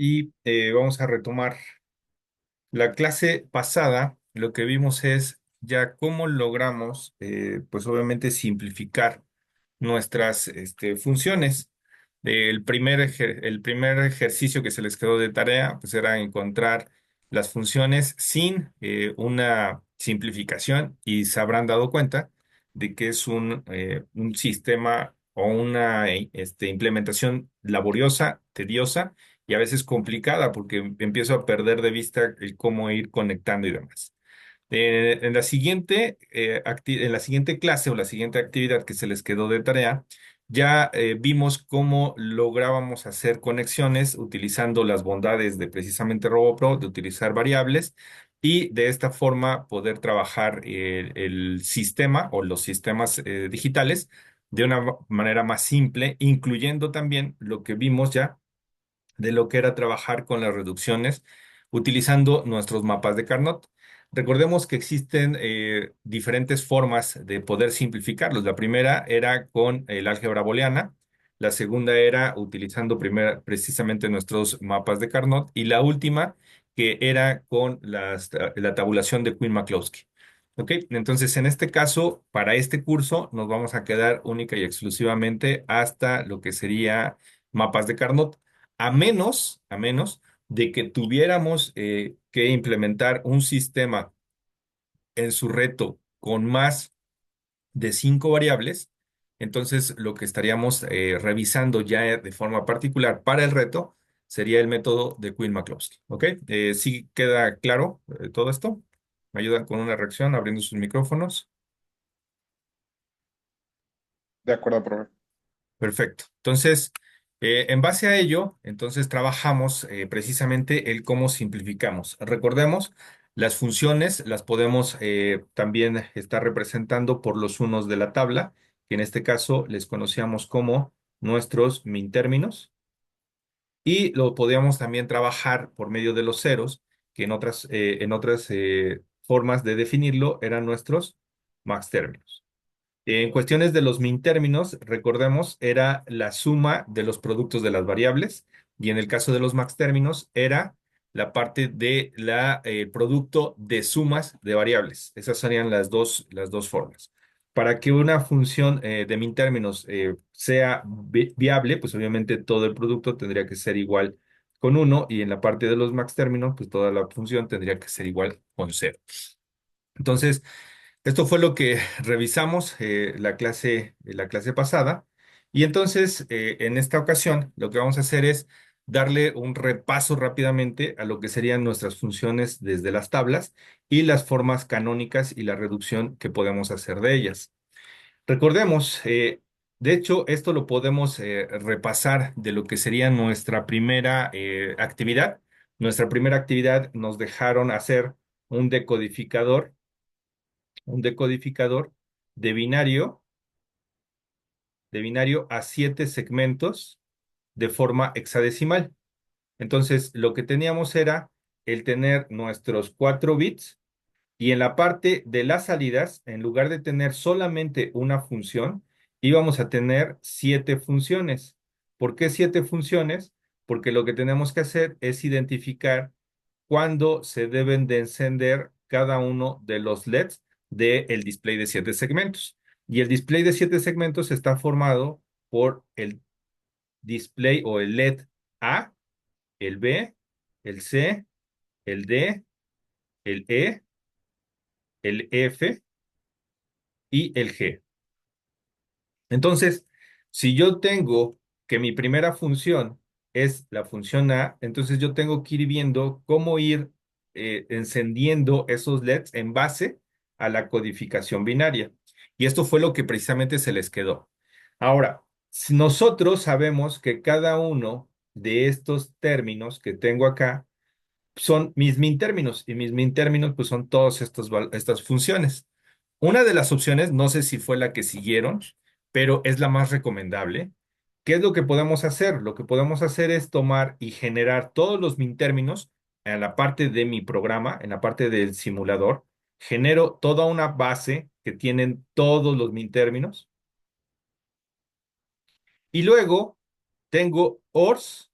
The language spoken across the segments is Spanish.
Y vamos a retomar la clase pasada. Lo que vimos es ya cómo logramos, pues obviamente simplificar nuestras funciones. El primer ejercicio que se les quedó de tarea, pues era encontrar las funciones sin una simplificación y se habrán dado cuenta de que es un sistema o una implementación laboriosa, tediosa y a veces complicada porque empiezo a perder de vista el cómo ir conectando y demás. En la siguiente clase o la siguiente actividad que se les quedó de tarea, ya vimos cómo lográbamos hacer conexiones utilizando las bondades de precisamente RoboPro, de utilizar variables y de esta forma poder trabajar el sistema o los sistemas digitales de una manera más simple, incluyendo también lo que vimos ya de lo que era trabajar con las reducciones utilizando nuestros mapas de Carnot. Recordemos que existen diferentes formas de poder simplificarlos. La primera era con el álgebra booleana, la segunda era utilizando precisamente nuestros mapas de Carnot y la última que era con la tabulación de Quinn-McCloskey. ¿Ok? Entonces, en este caso, para este curso, nos vamos a quedar única y exclusivamente hasta lo que sería mapas de Carnot a menos de que tuviéramos que implementar un sistema en su reto con más de 5 variables, entonces lo que estaríamos revisando ya de forma particular para el reto sería el método de Quinn-McCloskey. ¿Ok? ¿Sí queda claro todo esto? ¿Me ayudan con una reacción abriendo sus micrófonos? De acuerdo, profe. Perfecto. Entonces, en base a ello, entonces trabajamos precisamente el cómo simplificamos. Recordemos, las funciones las podemos también estar representando por los unos de la tabla, que en este caso les conocíamos como nuestros min términos, y lo podíamos también trabajar por medio de los ceros, que en otras formas de definirlo eran nuestros max términos. En cuestiones de los min términos, recordemos, era la suma de los productos de las variables y en el caso de los max términos era la parte de producto de sumas de variables. Esas serían las dos formas. Para que una función de min términos sea viable, pues obviamente todo el producto tendría que ser igual con uno y en la parte de los max términos, pues toda la función tendría que ser igual con cero. Entonces, esto fue lo que revisamos la clase pasada. Y entonces, en esta ocasión, lo que vamos a hacer es darle un repaso rápidamente a lo que serían nuestras funciones desde las tablas y las formas canónicas y la reducción que podemos hacer de ellas. Recordemos, de hecho, esto lo podemos repasar de lo que sería nuestra primera actividad. Nuestra primera actividad nos dejaron hacer un decodificador un decodificador de binario, de binario a 7 segmentos de forma hexadecimal. Entonces, lo que teníamos era el tener nuestros 4 bits y en la parte de las salidas, en lugar de tener solamente una función, íbamos a tener 7 funciones. ¿Por qué 7 funciones? Porque lo que tenemos que hacer es identificar cuándo se deben de encender cada uno de los LEDs del display de 7 segmentos. Y el display de 7 segmentos está formado por el display o el LED A, el B, el C, el D, el E, el F y el G. Entonces, si yo tengo que mi primera función es la función A, entonces yo tengo que ir viendo cómo ir encendiendo esos LEDs en base a la codificación binaria. Y esto fue lo que precisamente se les quedó. Ahora, si nosotros sabemos que cada uno de estos términos que tengo acá son mis min términos y mis min términos pues son todas estas funciones. Una de las opciones, no sé si fue la que siguieron, pero es la más recomendable. ¿Qué es lo que podemos hacer? Lo que podemos hacer es tomar y generar todos los min términos en la parte de mi programa, en la parte del simulador. Genero toda una base que tienen todos los min términos y luego tengo ORs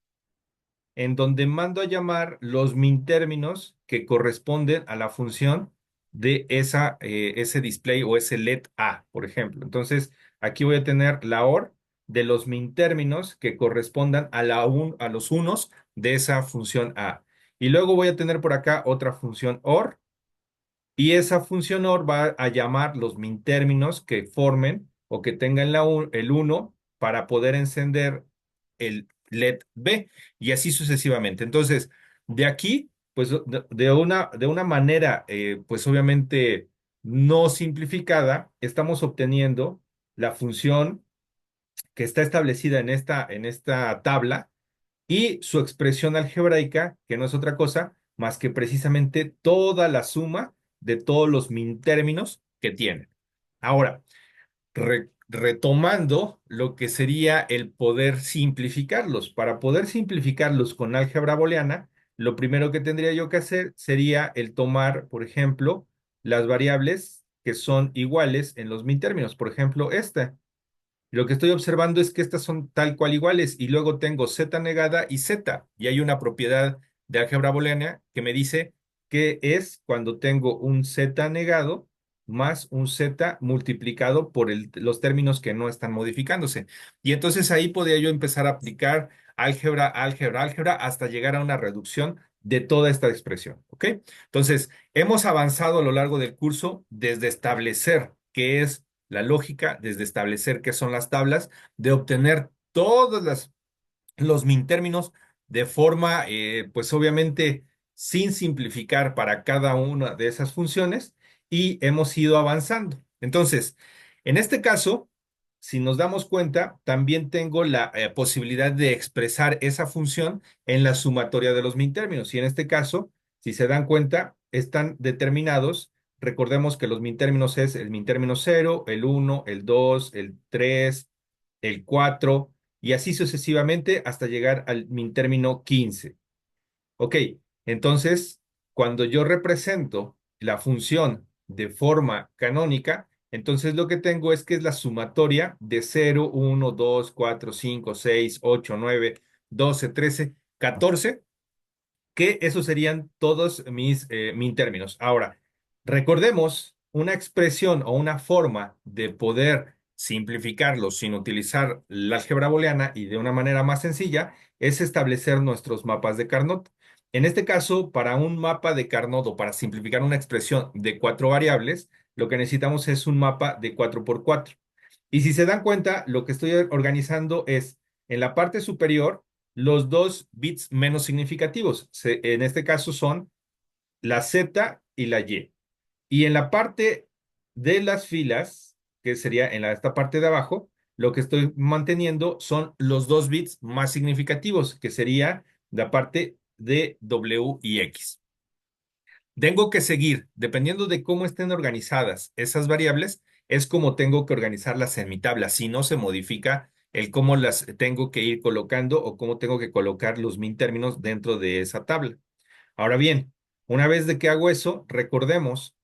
en donde mando a llamar los min términos que corresponden a la función de ese display o ese let A, por ejemplo. Entonces, aquí voy a tener la OR de los min términos que correspondan a los unos de esa función A. Y luego voy a tener por acá otra función OR y esa función OR va a llamar los min términos que formen o que tengan el uno para poder encender el LED B y así sucesivamente. Entonces, de aquí, pues de una manera, pues obviamente no simplificada, estamos obteniendo la función que está establecida en esta tabla y su expresión algebraica, que no es otra cosa más que precisamente toda la suma de todos los min términos que tienen. Ahora, retomando lo que sería el poder simplificarlos. Para poder simplificarlos con álgebra booleana, lo primero que tendría yo que hacer sería el tomar, por ejemplo, las variables que son iguales en los min términos. Por ejemplo, esta. Lo que estoy observando es que estas son tal cual iguales y luego tengo z negada y z. Y hay una propiedad de álgebra booleana que me dice que es cuando tengo un z negado más un z multiplicado por los términos que no están modificándose. Y entonces ahí podría yo empezar a aplicar álgebra, álgebra, álgebra hasta llegar a una reducción de toda esta expresión. ¿Ok? Entonces, hemos avanzado a lo largo del curso desde establecer qué es la lógica, desde establecer qué son las tablas, de obtener todos los min términos de forma, pues obviamente, sin simplificar para cada una de esas funciones y hemos ido avanzando. Entonces, en este caso, si nos damos cuenta, también tengo la posibilidad de expresar esa función en la sumatoria de los min términos. Y en este caso, si se dan cuenta, están determinados. Recordemos que los min términos es el min término 0, el 1, el 2, el 3, el 4 y así sucesivamente hasta llegar al min término 15. Ok, entonces, cuando yo represento la función de forma canónica, entonces lo que tengo es que es la sumatoria de 0, 1, 2, 4, 5, 6, 8, 9, 12, 13, 14, que esos serían todos mis términos. Ahora, recordemos una expresión o una forma de poder simplificarlo sin utilizar la álgebra booleana y de una manera más sencilla es establecer nuestros mapas de Carnot. En este caso, para un mapa de Carnot o para simplificar una expresión de cuatro variables, lo que necesitamos es un mapa de 4 por 4. Y si se dan cuenta, lo que estoy organizando es en la parte superior los dos bits menos significativos. En este caso son la Z y la Y. Y en la parte de las filas, que sería esta parte de abajo, lo que estoy manteniendo son los dos bits más significativos, que sería la parte de W y X. Tengo que seguir, dependiendo de cómo estén organizadas esas variables, es como tengo que organizarlas en mi tabla. Si no, se modifica el cómo las tengo que ir colocando o cómo tengo que colocar los min términos dentro de esa tabla. Ahora bien, una vez de que hago eso, recordemos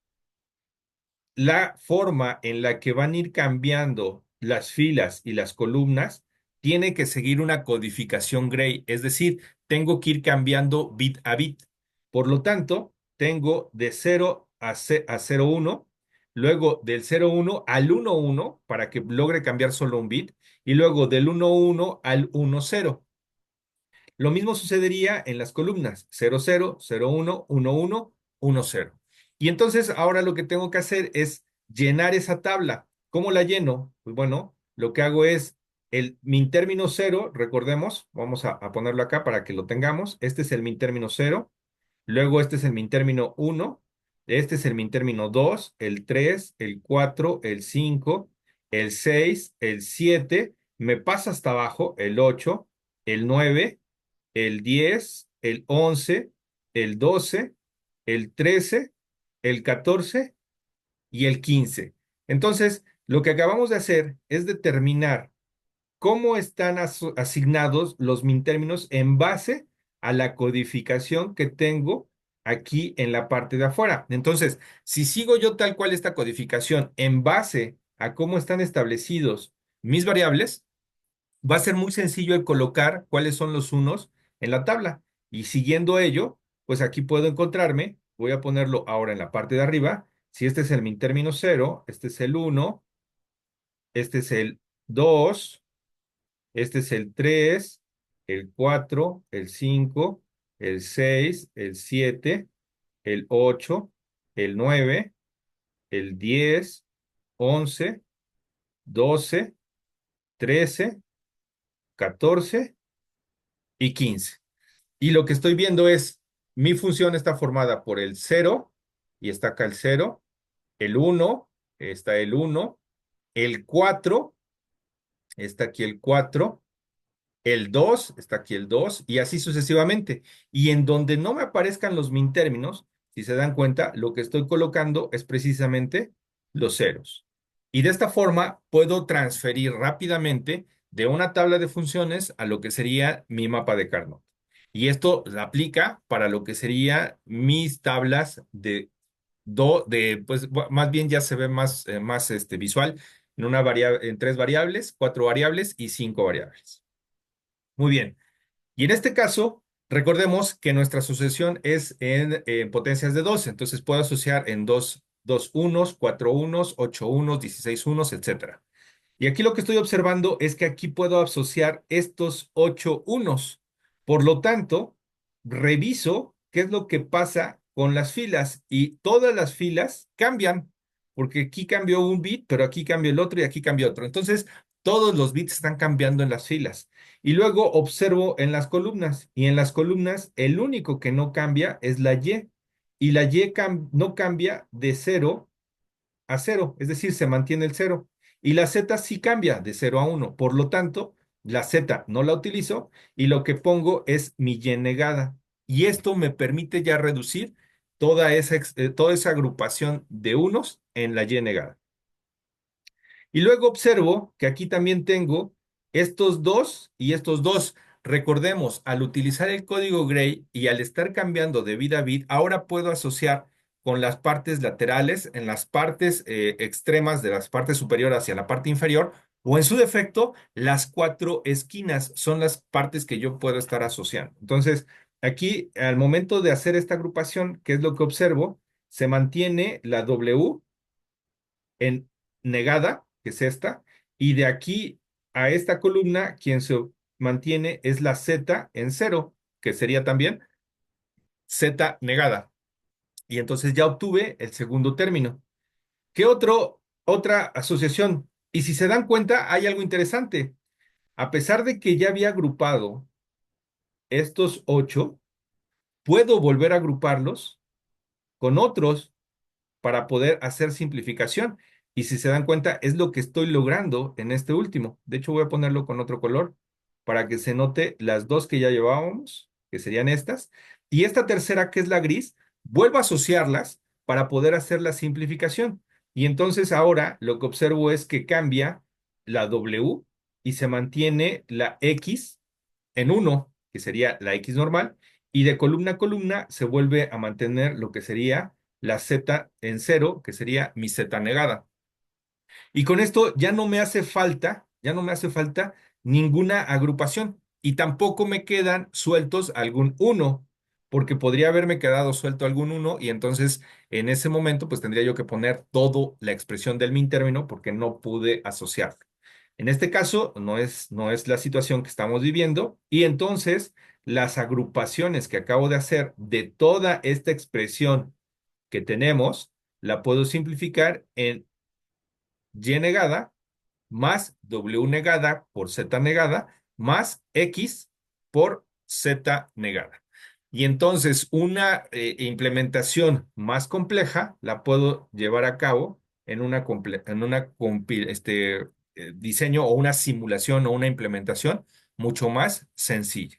la forma en la que van a ir cambiando las filas y las columnas tiene que seguir una codificación Gray, es decir, tengo que ir cambiando bit a bit. Por lo tanto, tengo de 0 a 0,1, luego del 0,1 al 1,1 para que logre cambiar solo un bit, y luego del 1,1 al 1,0. Lo mismo sucedería en las columnas 0, 0, 0, 1, 1, 1, 1, 0. Y entonces ahora lo que tengo que hacer es llenar esa tabla. ¿Cómo la lleno? Pues bueno, lo que hago es el min término 0, recordemos, vamos a ponerlo acá para que lo tengamos. Este es el min término 0, luego este es el min término 1, este es el min término 2, el 3, el 4, el 5, el 6, el 7, me pasa hasta abajo el 8, el 9, el 10, el 11, el 12, el 13, el 14 y el 15. Entonces, lo que acabamos de hacer es determinar cómo están asignados los min términos en base a la codificación que tengo aquí en la parte de afuera. Entonces, si sigo yo tal cual esta codificación en base a cómo están establecidos mis variables, va a ser muy sencillo el colocar cuáles son los unos en la tabla. Y siguiendo ello, pues aquí puedo encontrarme, voy a ponerlo ahora en la parte de arriba. Si este es el min término cero, este es el uno, este es el 2, este es el 3, el 4, el 5, el 6, el 7, el 8, el 9, el 10, 11, 12, 13, 14 y 15. Y lo que estoy viendo es, mi función está formada por el cero, y está acá el cero, el uno, está el uno, el 4, está aquí el 4, el 2, está aquí el 2 y así sucesivamente. Y en donde no me aparezcan los min términos, si se dan cuenta, lo que estoy colocando es precisamente los ceros. Y de esta forma puedo transferir rápidamente de una tabla de funciones a lo que sería mi mapa de Carnot. Y esto aplica para lo que sería mis tablas pues más bien ya se ve más visual en una variable, en tres variables, cuatro variables y cinco variables. Muy bien. Y en este caso, recordemos que nuestra asociación es en potencias de 2, entonces puedo asociar en dos unos, cuatro unos, ocho unos, 16 unos, etcétera. Y aquí lo que estoy observando es que aquí puedo asociar estos 8 unos. Por lo tanto, reviso qué es lo que pasa con las filas y todas las filas cambian, porque aquí cambió un bit, pero aquí cambió el otro y aquí cambió otro. Entonces, todos los bits están cambiando en las filas. Y luego observo en las columnas y en las columnas el único que no cambia es la Y. Y la Y no cambia de cero a cero, es decir, se mantiene el cero. Y la Z sí cambia de cero a uno. Por lo tanto, la Z no la utilizo y lo que pongo es mi Y negada. Y esto me permite ya reducir toda esa agrupación de unos en la Y negada. Y luego observo que aquí también tengo estos dos y estos dos. Recordemos, al utilizar el código Gray y al estar cambiando de bit a bit, ahora puedo asociar con las partes laterales, en las partes extremas de las partes superior hacia la parte inferior, o en su defecto, las cuatro esquinas son las partes que yo puedo estar asociando. Entonces, aquí, al momento de hacer esta agrupación, ¿qué es lo que observo? Se mantiene la W en negada, que es esta, y de aquí a esta columna, quien se mantiene es la Z en cero, que sería también Z negada. Y entonces ya obtuve el segundo término. ¿Qué otra asociación? Y si se dan cuenta, hay algo interesante. A pesar de que ya había agrupado estos 8, puedo volver a agruparlos con otros para poder hacer simplificación. Y si se dan cuenta, es lo que estoy logrando en este último. De hecho, voy a ponerlo con otro color para que se note las dos que ya llevábamos, que serían estas. Y esta tercera, que es la gris, vuelvo a asociarlas para poder hacer la simplificación. Y entonces ahora lo que observo es que cambia la W y se mantiene la X en uno, que sería la X normal, y de columna a columna se vuelve a mantener lo que sería la Z en cero, que sería mi Z negada. Y con esto ya no me hace falta ninguna agrupación y tampoco me quedan sueltos algún uno, porque podría haberme quedado suelto algún uno y entonces en ese momento pues tendría yo que poner toda la expresión del min término porque no pude asociarlo. En este caso no es la situación que estamos viviendo y entonces las agrupaciones que acabo de hacer de toda esta expresión que tenemos, la puedo simplificar en Y negada más W negada por Z negada más X por Z negada. Y entonces una implementación más compleja la puedo llevar a cabo en una diseño o una simulación o una implementación mucho más sencilla.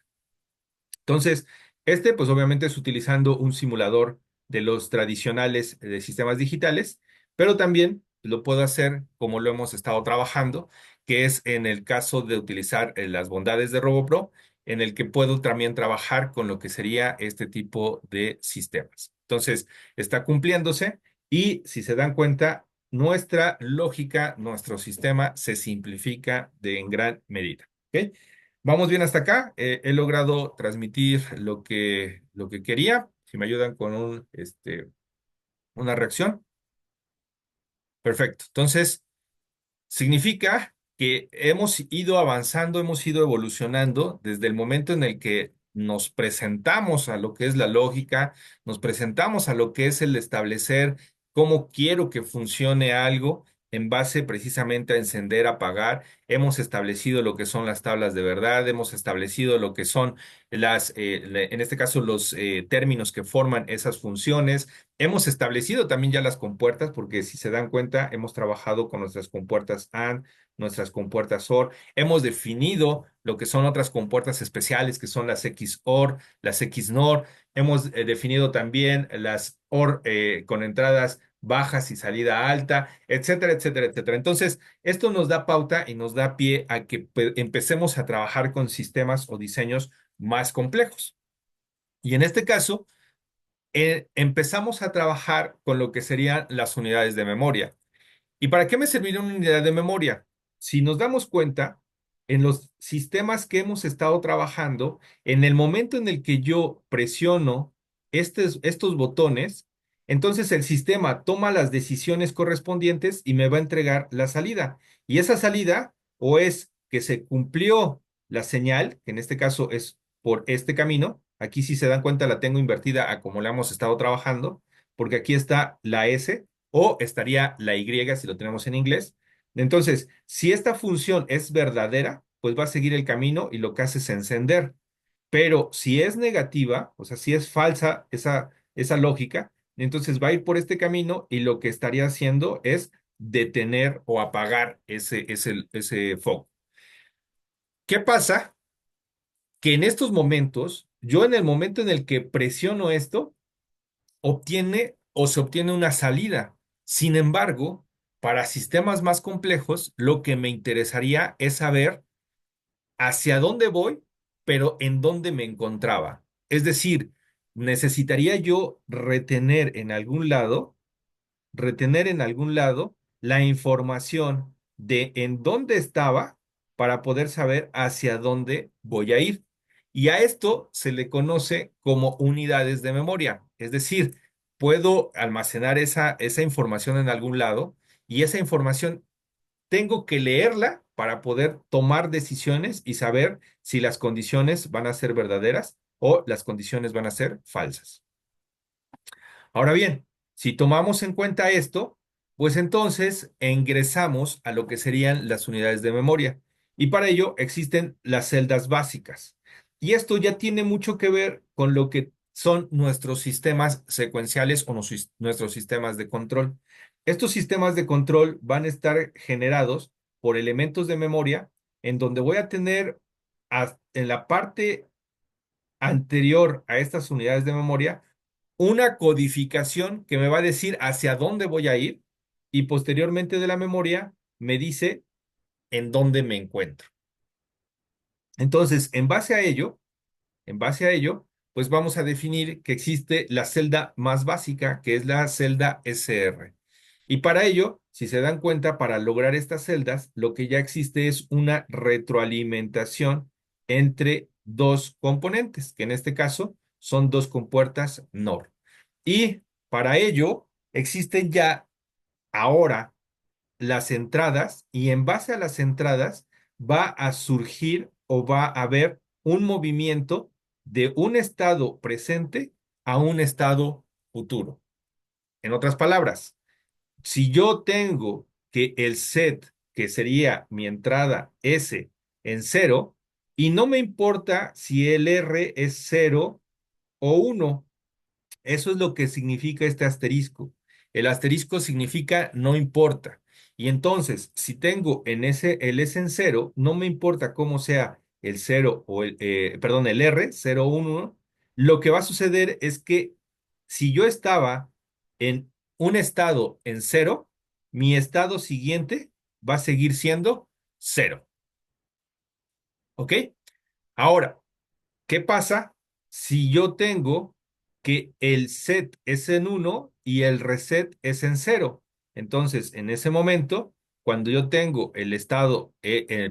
Entonces, pues obviamente es utilizando un simulador de los tradicionales de sistemas digitales, pero también lo puedo hacer como lo hemos estado trabajando, que es en el caso de utilizar las bondades de RoboPro, en el que puedo también trabajar con lo que sería este tipo de sistemas. Entonces, está cumpliéndose y si se dan cuenta, nuestra lógica, nuestro sistema se simplifica en gran medida. ¿Ok? ¿Vamos bien hasta acá? He logrado transmitir lo que quería. Si me ayudan con una reacción. Perfecto. Entonces, significa que hemos ido avanzando, hemos ido evolucionando desde el momento en el que nos presentamos a lo que es la lógica, nos presentamos a lo que es el establecer cómo quiero que funcione algo en base precisamente a encender, apagar. Hemos establecido lo que son las tablas de verdad, hemos establecido lo que son en este caso, los términos que forman esas funciones. Hemos establecido también ya las compuertas, porque si se dan cuenta, hemos trabajado con nuestras compuertas AND, nuestras compuertas OR. Hemos definido lo que son otras compuertas especiales, que son las XOR, las XNOR. Hemos definido también las OR con entradas bajas y salida alta, etcétera, etcétera, etcétera. Entonces, esto nos da pauta y nos da pie a que empecemos a trabajar con sistemas o diseños más complejos. Y en este caso, empezamos a trabajar con lo que serían las unidades de memoria. ¿Y para qué me serviría una unidad de memoria? Si nos damos cuenta, en los sistemas que hemos estado trabajando, en el momento en el que yo presiono estos botones, entonces el sistema toma las decisiones correspondientes y me va a entregar la salida. Y esa salida o es que se cumplió la señal, que en este caso es por este camino. Aquí si se dan cuenta la tengo invertida a como la hemos estado trabajando, porque aquí está la S o estaría la Y si lo tenemos en inglés. Entonces, si esta función es verdadera, pues va a seguir el camino y lo que hace es encender. Pero si es negativa, o sea, si es falsa esa lógica, entonces va a ir por este camino y lo que estaría haciendo es detener o apagar ese foco. ¿Qué pasa? Que en estos momentos, yo en el momento en el que presiono esto, obtiene o se obtiene una salida. Sin embargo, para sistemas más complejos, lo que me interesaría es saber hacia dónde voy, pero en dónde me encontraba. Es decir, necesitaría yo retener en algún lado la información de en dónde estaba para poder saber hacia dónde voy a ir. Y a esto se le conoce como unidades de memoria. Es decir, puedo almacenar esa información en algún lado y esa información tengo que leerla para poder tomar decisiones y saber si las condiciones van a ser verdaderas o las condiciones van a ser falsas. Ahora bien, si tomamos en cuenta esto, pues entonces ingresamos a lo que serían las unidades de memoria. Y para ello existen las celdas básicas. Y esto ya tiene mucho que ver con lo que son nuestros sistemas secuenciales o nuestros sistemas de control. Estos sistemas de control van a estar generados por elementos de memoria en donde voy a tener en la parte anterior a estas unidades de memoria una codificación que me va a decir hacia dónde voy a ir y posteriormente de la memoria me dice en dónde me encuentro. Entonces, en base a ello, pues vamos a definir que existe la celda más básica, que es la celda SR. Y para ello, si se dan cuenta, para lograr estas celdas, lo que ya existe es una retroalimentación entre dos componentes, que en este caso son dos compuertas NOR. Y para ello existen ya ahora las entradas y en base a las entradas va a surgir o va a haber un movimiento de un estado presente a un estado futuro. En otras palabras, si yo tengo que el set, que sería mi entrada S en cero, y no me importa si el R es cero o uno, eso es lo que significa este asterisco. El asterisco significa no importa. Y entonces, si tengo el S en cero, no me importa cómo sea el cero o perdón, el R, 0, 1, lo que va a suceder es que si yo estaba en un estado en cero, mi estado siguiente va a seguir siendo cero. ¿Ok? Ahora, ¿qué pasa si yo tengo que el set es en uno y el reset es en cero? Entonces, en ese momento, cuando yo tengo el estado,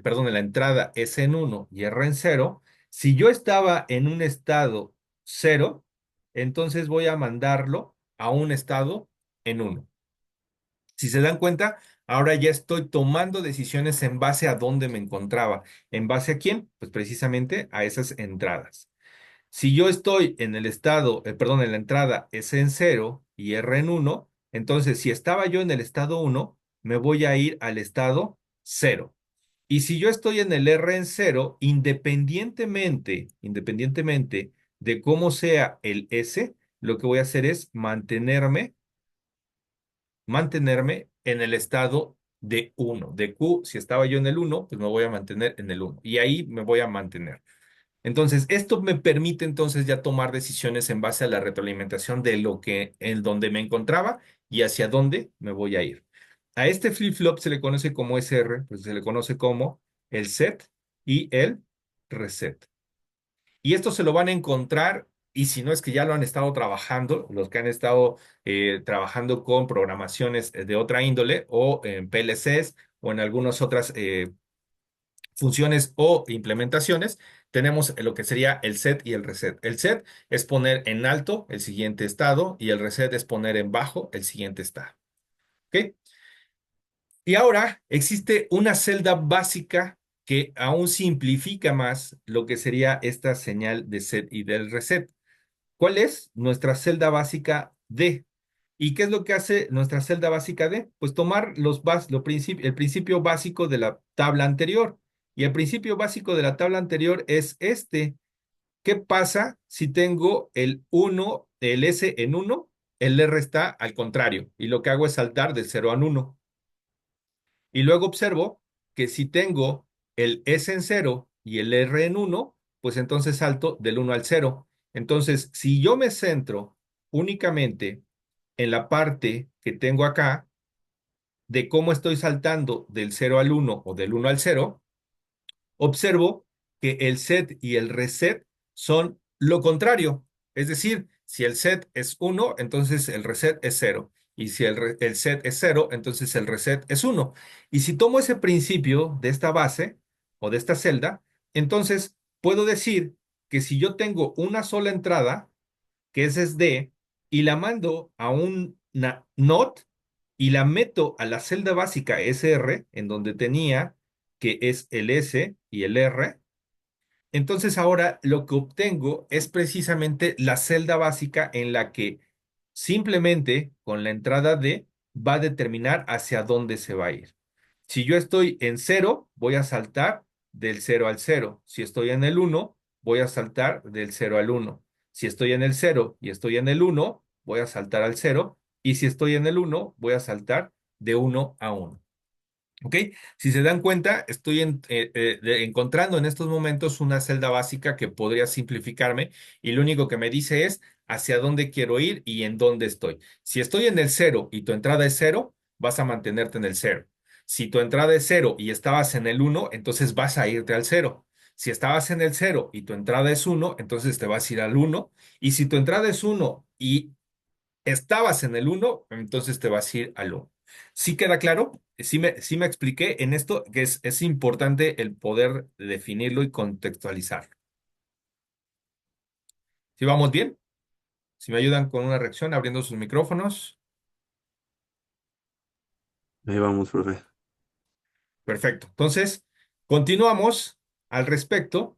perdón, la entrada S en uno y R en cero, si yo estaba en un estado cero, entonces voy a mandarlo a un estado en uno. Si se dan cuenta, ahora ya estoy tomando decisiones en base a dónde me encontraba. ¿En base a quién? Pues precisamente a esas entradas. Si yo estoy en el estado, perdón, en la entrada S en cero y R en uno, entonces si estaba yo en el estado uno, me voy a ir al estado cero. Y si yo estoy en el R en cero, independientemente de cómo sea el S, lo que voy a hacer es mantenerme en el estado de uno. De Q, si estaba yo en el uno, pues me voy a mantener en el uno. Y ahí me voy a mantener. Entonces, esto me permite entonces ya tomar decisiones en base a la retroalimentación de lo que, en donde me encontraba y hacia dónde me voy a ir. A este flip-flop se le conoce como SR, pues se le conoce como el set y el reset. Y esto se lo van a encontrar, y si no es que ya lo han estado trabajando, los que han estado trabajando con programaciones de otra índole o en PLCs o en algunas otras funciones o implementaciones, tenemos lo que sería el set y el reset. El set es poner en alto el siguiente estado y el reset es poner en bajo el siguiente estado. ¿Ok? Y ahora existe una celda básica que aún simplifica más lo que sería esta señal de set y del reset. ¿Cuál es nuestra celda básica D? ¿Y qué es lo que hace nuestra celda básica D? Pues tomar el principio básico de la tabla anterior. Y el principio básico de la tabla anterior es este. ¿Qué pasa si tengo el uno, el S en uno? El R está al contrario. Y lo que hago es saltar del cero al uno. Y luego observo que si tengo el S en cero y el R en uno, pues entonces salto del uno al cero. Entonces, si yo me centro únicamente en la parte que tengo acá de cómo estoy saltando del cero al uno o del uno al cero, observo que el set y el reset son lo contrario. Es decir, si el set es uno, entonces el reset es cero. Y si el set es cero, entonces el reset es uno. Y si tomo ese principio de esta base o de esta celda, entonces puedo decir que si yo tengo una sola entrada, que esa es D, y la mando a una NOT y la meto a la celda básica SR, en donde tenía que es el S y el R, entonces ahora lo que obtengo es precisamente la celda básica en la que simplemente con la entrada D va a determinar hacia dónde se va a ir. Si yo estoy en cero, voy a saltar del cero al cero. Si estoy en el uno, voy a saltar del cero al uno. Si estoy en el cero y estoy en el uno, voy a saltar al cero. Y si estoy en el uno, voy a saltar de uno a uno. ¿Ok? Si se dan cuenta, estoy encontrando en estos momentos una celda básica que podría simplificarme y lo único que me dice es hacia dónde quiero ir y en dónde estoy. Si estoy en el cero y tu entrada es cero, vas a mantenerte en el cero. Si tu entrada es cero y estabas en el uno, entonces vas a irte al cero. Si estabas en el cero y tu entrada es uno, entonces te vas a ir al uno. Y si tu entrada es uno y estabas en el uno, entonces te vas a ir al uno. ¿Sí queda claro? Sí me expliqué en esto que es importante el poder definirlo y contextualizarlo. ¿Sí vamos bien? Si me ayudan con una reacción abriendo sus micrófonos. Ahí vamos, profe. Perfecto. Entonces, continuamos al respecto.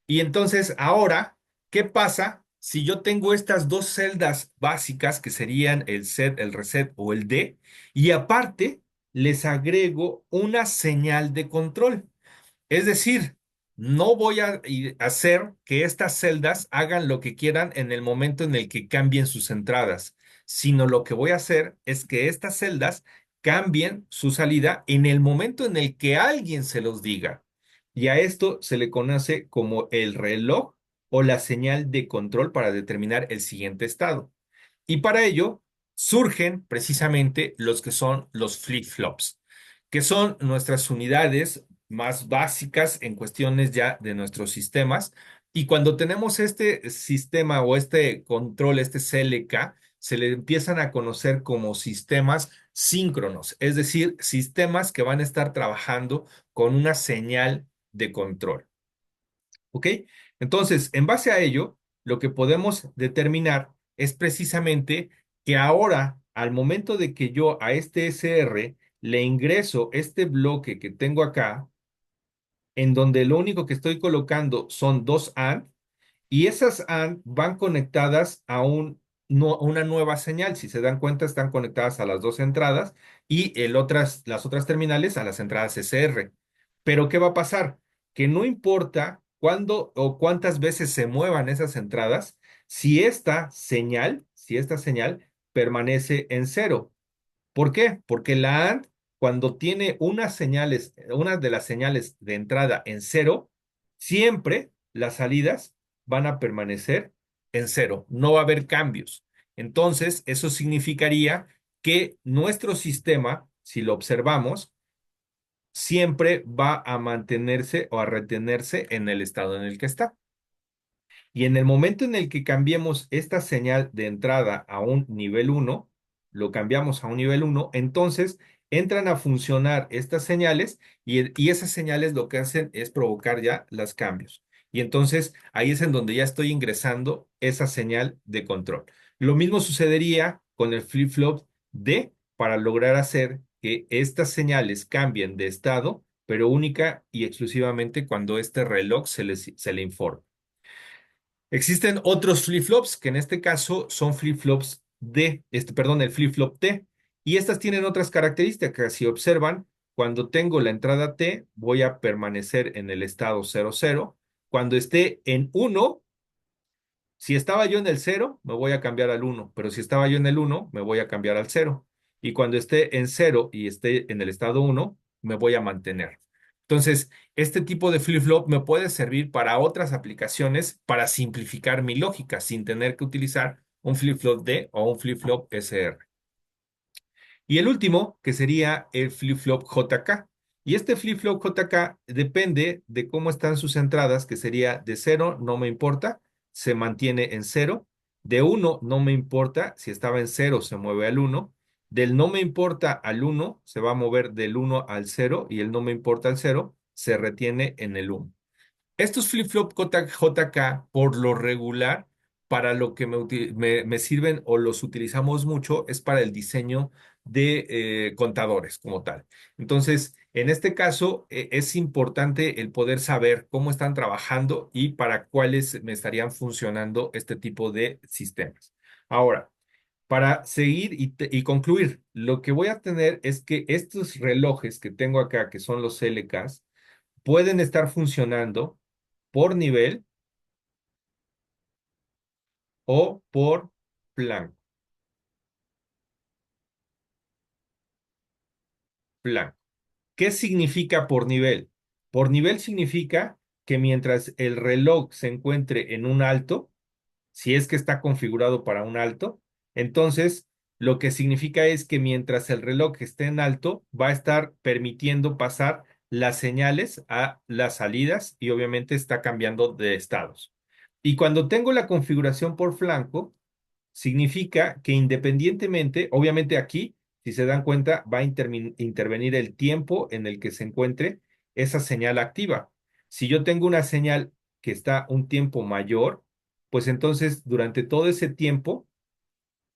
Y entonces, ahora, ¿qué pasa si yo tengo estas dos celdas básicas que serían el set, el reset o el D, y aparte les agrego una señal de control? Es decir, no voy a hacer que estas celdas hagan lo que quieran en el momento en el que cambien sus entradas, sino lo que voy a hacer es que estas celdas cambien su salida en el momento en el que alguien se los diga. Y a esto se le conoce como el reloj o la señal de control para determinar el siguiente estado. Y para ello surgen precisamente los que son los flip-flops, que son nuestras unidades más básicas en cuestiones ya de nuestros sistemas. Y cuando tenemos este sistema o este control, este CLK, se le empiezan a conocer como sistemas síncronos, es decir, sistemas que van a estar trabajando con una señal de control. ¿Ok? Entonces, en base a ello, lo que podemos determinar es precisamente que ahora, al momento de que yo a este SR le ingreso este bloque que tengo acá, en donde lo único que estoy colocando son dos AND, y esas AND van conectadas a una nueva señal. Si se dan cuenta, están conectadas a las dos entradas y las otras terminales a las entradas SR. Pero ¿qué va a pasar? Que no importa cuándo o cuántas veces se muevan esas entradas, si esta señal permanece en cero. ¿Por qué? Porque la AND, cuando tiene una de las señales de entrada en cero, siempre las salidas van a permanecer en cero. No va a haber cambios. Entonces, eso significaría que nuestro sistema, si lo observamos, siempre va a mantenerse o a retenerse en el estado en el que está. Y en el momento en el que cambiemos esta señal de entrada a un nivel uno, lo cambiamos a un nivel uno, entonces entran a funcionar estas señales y esas señales lo que hacen es provocar ya los cambios. Y entonces ahí es en donde ya estoy ingresando esa señal de control. Lo mismo sucedería con el flip-flop D para lograr hacer que estas señales cambien de estado, pero única y exclusivamente cuando este reloj se le informa. Existen otros flip-flops que en este caso son flip-flops perdón, el flip-flop T. Y estas tienen otras características. Si observan, cuando tengo la entrada T, voy a permanecer en el estado 00. Cuando esté en 1, si estaba yo en el cero, me voy a cambiar al uno, pero si estaba yo en el uno, me voy a cambiar al cero. Y cuando esté en cero y esté en el estado uno, me voy a mantener. Entonces, este tipo de flip-flop me puede servir para otras aplicaciones para simplificar mi lógica sin tener que utilizar un flip-flop D o un flip-flop SR. Y el último, que sería el flip-flop JK. Y este flip-flop JK depende de cómo están sus entradas, que sería de cero, no me importa, se mantiene en cero. De uno, no me importa, si estaba en cero, se mueve al uno. Del no me importa al uno, se va a mover del uno al cero. Y el no me importa al cero, se retiene en el uno. Estos flip-flop JK, por lo regular, para lo que me sirven o los utilizamos mucho, es para el diseño de contadores como tal. Entonces, en este caso, es importante el poder saber cómo están trabajando y para cuáles me estarían funcionando este tipo de sistemas. Ahora, para seguir y concluir, lo que voy a tener es que estos relojes que tengo acá, que son los LKs, pueden estar funcionando por nivel o por plan. Plan. ¿Qué significa por nivel? Por nivel significa que mientras el reloj se encuentre en un alto, si es que está configurado para un alto, entonces lo que significa es que mientras el reloj esté en alto, va a estar permitiendo pasar las señales a las salidas y obviamente está cambiando de estados. Y cuando tengo la configuración por flanco, significa que independientemente, obviamente aquí, si se dan cuenta, va a intervenir el tiempo en el que se encuentre esa señal activa. Si yo tengo una señal que está un tiempo mayor, pues entonces durante todo ese tiempo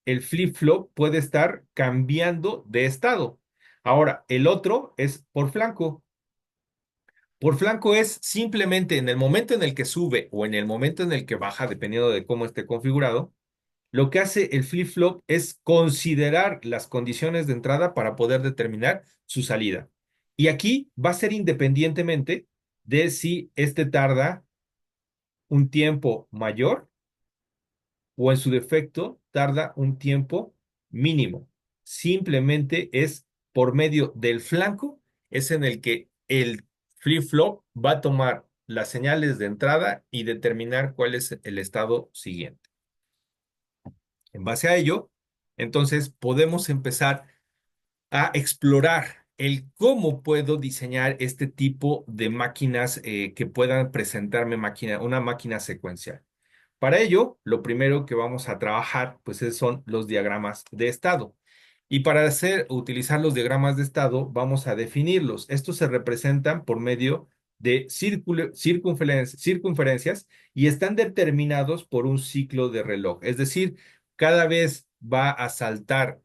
el flip-flop puede estar cambiando de estado. Ahora, el otro es por flanco. Por flanco es simplemente en el momento en el que sube o en el momento en el que baja, dependiendo de cómo esté configurado, lo que hace el flip-flop es considerar las condiciones de entrada para poder determinar su salida. Y aquí va a ser independientemente de si este tarda un tiempo mayor o en su defecto tarda un tiempo mínimo. Simplemente es por medio del flanco, es en el que el flip-flop va a tomar las señales de entrada y determinar cuál es el estado siguiente. En base a ello, entonces podemos empezar a explorar el cómo puedo diseñar este tipo de máquinas que puedan presentarme una máquina secuencial. Para ello, lo primero que vamos a trabajar, pues son los diagramas de estado. Y para utilizar los diagramas de estado, vamos a definirlos. Estos se representan por medio de circunferencias y están determinados por un ciclo de reloj. Es decir, cada vez va a saltar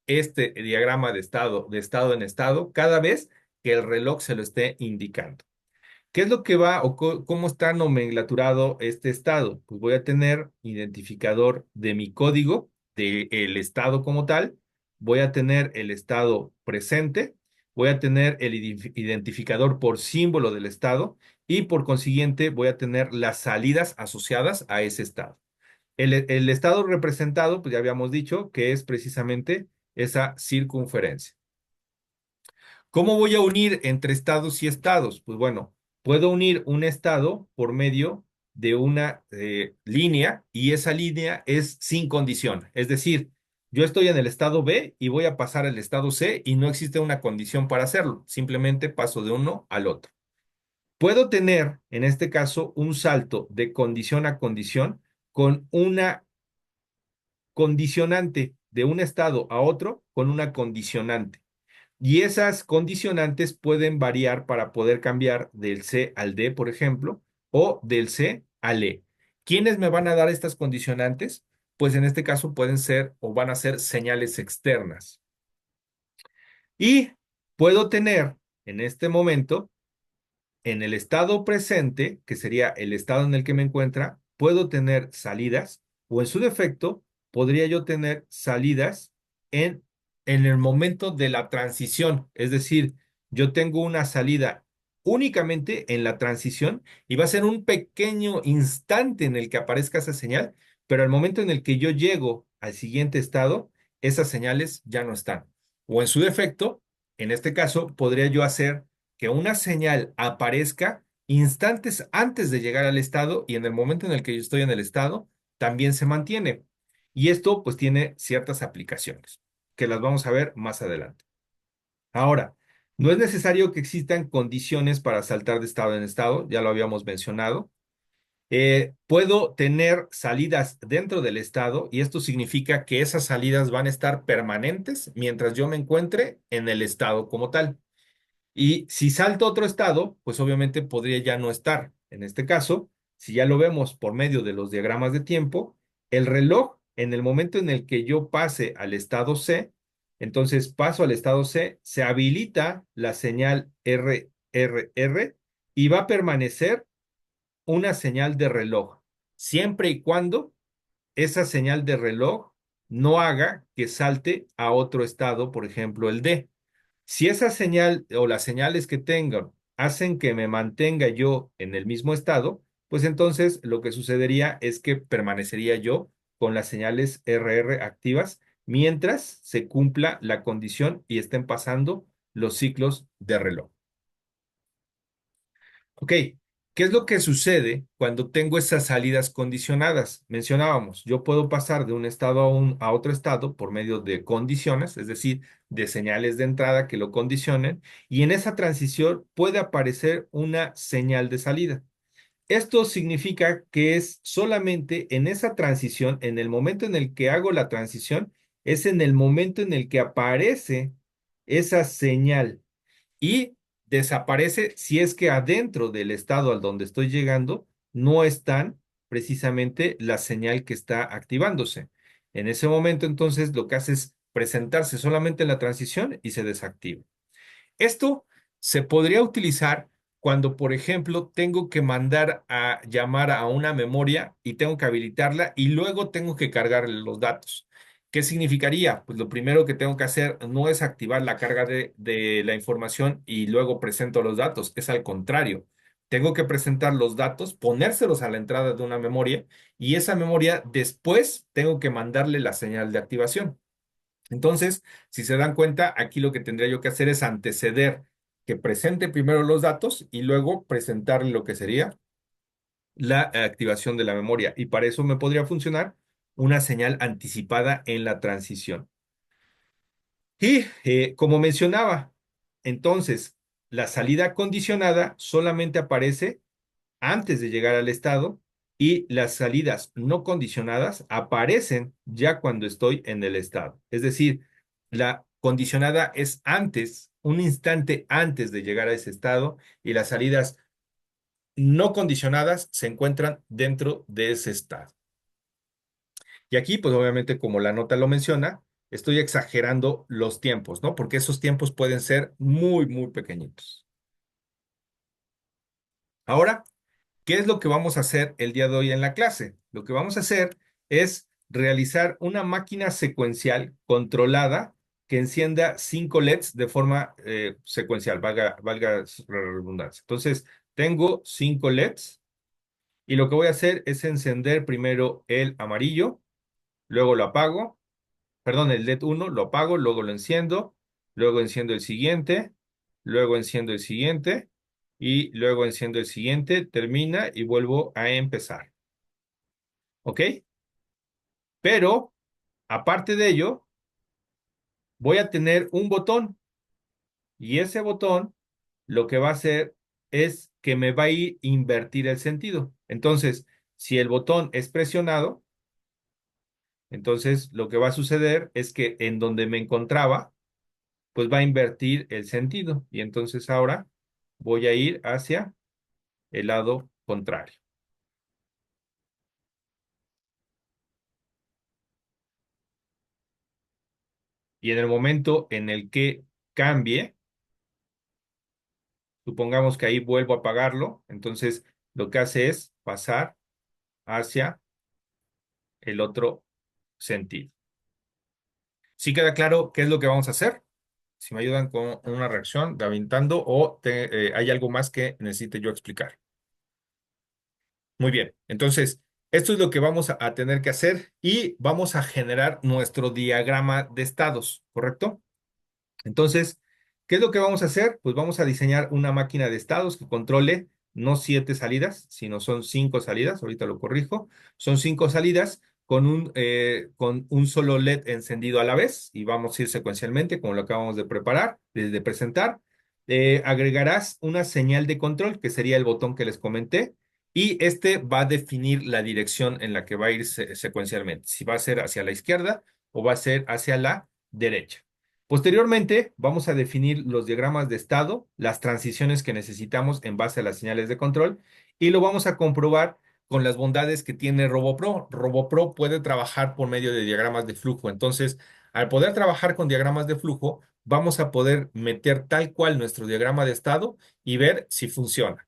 este diagrama de estado en estado, cada vez que el reloj se lo esté indicando. ¿Qué es lo que va o cómo está nomenclaturado este estado? Pues voy a tener identificador de mi código del estado como tal, voy a tener el estado presente, voy a tener el identificador por símbolo del estado y por consiguiente voy a tener las salidas asociadas a ese estado. El estado representado, pues ya habíamos dicho que es precisamente esa circunferencia. ¿Cómo voy a unir entre estados y estados? Pues bueno, puedo unir un estado por medio de una línea y esa línea es sin condición. Es decir, yo estoy en el estado B y voy a pasar al estado C y no existe una condición para hacerlo. Simplemente paso de uno al otro. Puedo tener, en este caso, un salto de condición a condición con una condicionante de un estado a otro con una condicionante. Y esas condicionantes pueden variar para poder cambiar del C al D, por ejemplo, o del C al E. ¿Quiénes me van a dar estas condicionantes? Pues en este caso pueden ser o van a ser señales externas. Y puedo tener en este momento, en el estado presente, que sería el estado en el que me encuentra, puedo tener salidas o en su defecto podría yo tener salidas en, en el momento de la transición. Es decir, yo tengo una salida únicamente en la transición y va a ser un pequeño instante en el que aparezca esa señal, pero al momento en el que yo llego al siguiente estado, esas señales ya no están. O en su defecto, en este caso, podría yo hacer que una señal aparezca instantes antes de llegar al estado y en el momento en el que yo estoy en el estado, también se mantiene. Y esto pues tiene ciertas aplicaciones que las vamos a ver más adelante. Ahora, no es necesario que existan condiciones para saltar de estado en estado, ya lo habíamos mencionado. Puedo tener salidas dentro del estado y esto significa que esas salidas van a estar permanentes mientras yo me encuentre en el estado como tal. Y si salto a otro estado, pues obviamente podría ya no estar. En este caso, si ya lo vemos por medio de los diagramas de tiempo, el reloj, en el momento en el que yo pase al estado C, entonces paso al estado C, se habilita la señal RRR y va a permanecer una señal de reloj, siempre y cuando esa señal de reloj no haga que salte a otro estado, por ejemplo, el D. Si esa señal o las señales que tengan hacen que me mantenga yo en el mismo estado, pues entonces lo que sucedería es que permanecería yo con las señales RR activas mientras se cumpla la condición y estén pasando los ciclos de reloj. Ok, ¿qué es lo que sucede cuando tengo esas salidas condicionadas? Mencionábamos, yo puedo pasar de un estado a otro estado por medio de condiciones, es decir, de señales de entrada que lo condicionen, y en esa transición puede aparecer una señal de salida. Esto significa que es solamente en esa transición, en el momento en el que hago la transición, es en el momento en el que aparece esa señal y desaparece si es que adentro del estado al donde estoy llegando no están precisamente la señal que está activándose. En ese momento, entonces, lo que hace es presentarse solamente en la transición y se desactiva. Esto se podría utilizar cuando, por ejemplo, tengo que mandar a llamar a una memoria y tengo que habilitarla y luego tengo que cargarle los datos. ¿Qué significaría? Pues lo primero que tengo que hacer no es activar la carga de la información y luego presento los datos, es al contrario. Tengo que presentar los datos, ponérselos a la entrada de una memoria y esa memoria después tengo que mandarle la señal de activación. Entonces, si se dan cuenta, aquí lo que tendría yo que hacer es anteceder que presente primero los datos y luego presentarle lo que sería la activación de la memoria. Y para eso me podría funcionar una señal anticipada en la transición. Y como mencionaba, entonces, la salida condicionada solamente aparece antes de llegar al estado y las salidas no condicionadas aparecen ya cuando estoy en el estado. Es decir, la condicionada es antes, un instante antes de llegar a ese estado, y las salidas no condicionadas se encuentran dentro de ese estado. Y aquí, pues obviamente, como la nota lo menciona, estoy exagerando los tiempos, ¿no? Porque esos tiempos pueden ser muy, muy pequeñitos. Ahora, ¿qué es lo que vamos a hacer el día de hoy en la clase? Lo que vamos a hacer es realizar una máquina secuencial controlada que encienda 5 LEDs de forma secuencial, valga la redundancia. Entonces, tengo 5 LEDs y lo que voy a hacer es encender primero el amarillo, luego lo apago, perdón, el LED uno lo apago, luego lo enciendo, luego enciendo el siguiente, luego enciendo el siguiente y luego enciendo el siguiente, termina y vuelvo a empezar. ¿Ok? Pero, aparte de ello, voy a tener un botón y ese botón lo que va a hacer es que me va a ir invertir el sentido. Entonces, si el botón es presionado, entonces lo que va a suceder es que en donde me encontraba, pues va a invertir el sentido. Y entonces ahora voy a ir hacia el lado contrario. Y en el momento en el que cambie, supongamos que ahí vuelvo a apagarlo, entonces lo que hace es pasar hacia el otro sentido. ¿Sí queda claro qué es lo que vamos a hacer? Si me ayudan con una reacción de aventando o hay algo más que necesite yo explicar. Muy bien, entonces esto es lo que vamos a tener que hacer y vamos a generar nuestro diagrama de estados, ¿correcto? Entonces, ¿qué es lo que vamos a hacer? Pues vamos a diseñar una máquina de estados que controle no 7 salidas, sino son 5 salidas, ahorita lo corrijo, son 5 salidas con un solo LED encendido a la vez y vamos a ir secuencialmente como lo acabamos de preparar, de presentar. Agregarás una señal de control que sería el botón que les comenté y este va a definir la dirección en la que va a ir secuencialmente, si va a ser hacia la izquierda o va a ser hacia la derecha. Posteriormente, vamos a definir los diagramas de estado, las transiciones que necesitamos en base a las señales de control y lo vamos a comprobar con las bondades que tiene RoboPro. RoboPro puede trabajar por medio de diagramas de flujo. Entonces, al poder trabajar con diagramas de flujo, vamos a poder meter tal cual nuestro diagrama de estado y ver si funciona.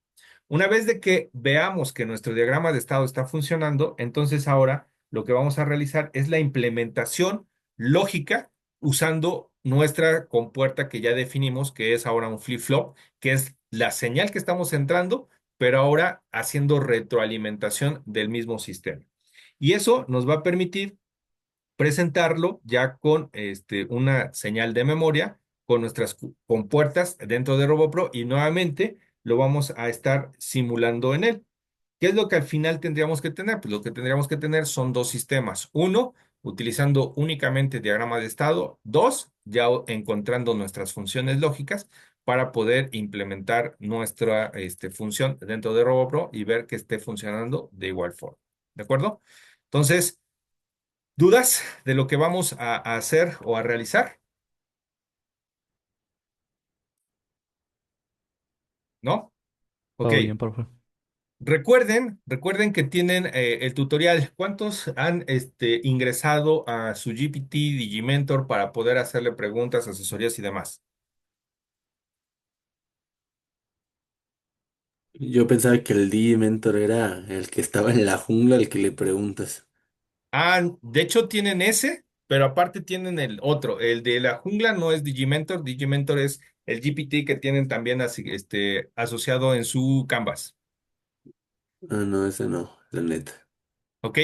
Una vez de que veamos que nuestro diagrama de estado está funcionando, entonces ahora lo que vamos a realizar es la implementación lógica usando nuestra compuerta que ya definimos, que es ahora un flip-flop, que es la señal que estamos entrando, pero ahora haciendo retroalimentación del mismo sistema. Y eso nos va a permitir presentarlo ya con una señal de memoria, con nuestras compuertas dentro de RoboPro y nuevamente lo vamos a estar simulando en él. ¿Qué es lo que al final tendríamos que tener? Pues lo que tendríamos que tener son dos sistemas. Uno, utilizando únicamente diagrama de estado. Dos, ya encontrando nuestras funciones lógicas para poder implementar nuestra función dentro de RoboPro y ver que esté funcionando de igual forma. ¿De acuerdo? Entonces, ¿dudas de lo que vamos a hacer o a realizar? ¿No? Ok. Todo bien, profe. Recuerden que tienen el tutorial. ¿Cuántos han ingresado a su GPT Digimentor para poder hacerle preguntas, asesorías y demás? Yo pensaba que el D-Mentor era el que estaba en la jungla, al que le preguntas. Ah, de hecho tienen ese, pero aparte tienen el otro. El de la jungla no es Digimentor. Digimentor es el GPT que tienen también asociado en su Canvas. Ah, no, ese no, la neta. ¿Ok?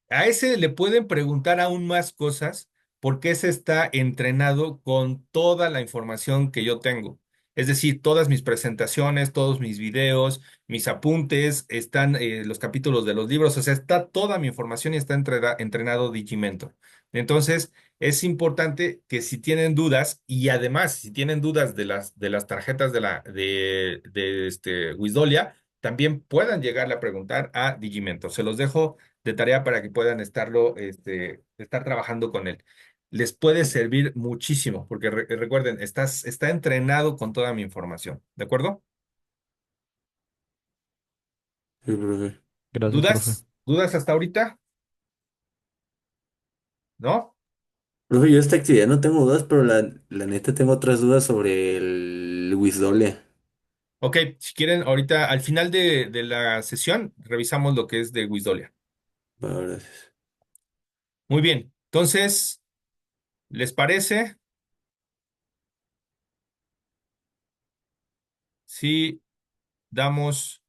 A ese le pueden preguntar aún más cosas porque ese está entrenado con toda la información que yo tengo. Es decir, todas mis presentaciones, todos mis videos, mis apuntes, están los capítulos de los libros, o sea, está toda mi información y está entrenado Digimentor. Entonces, es importante que si tienen dudas y además si tienen dudas de las tarjetas de Wisdolia, también puedan llegarle a preguntar a Digimentor. Se los dejo de tarea para que puedan estar trabajando con él. Les puede servir muchísimo, porque recuerden, está entrenado con toda mi información. ¿De acuerdo? Sí, profe. Gracias, profe. ¿Dudas? ¿Dudas hasta ahorita? ¿No? Profe, yo esta actividad no tengo dudas, pero la neta tengo otras dudas sobre el Wisdole. Ok, si quieren, ahorita al final de la sesión revisamos lo que es de Wisdolia. Gracias. Muy bien, entonces, ¿les parece si damos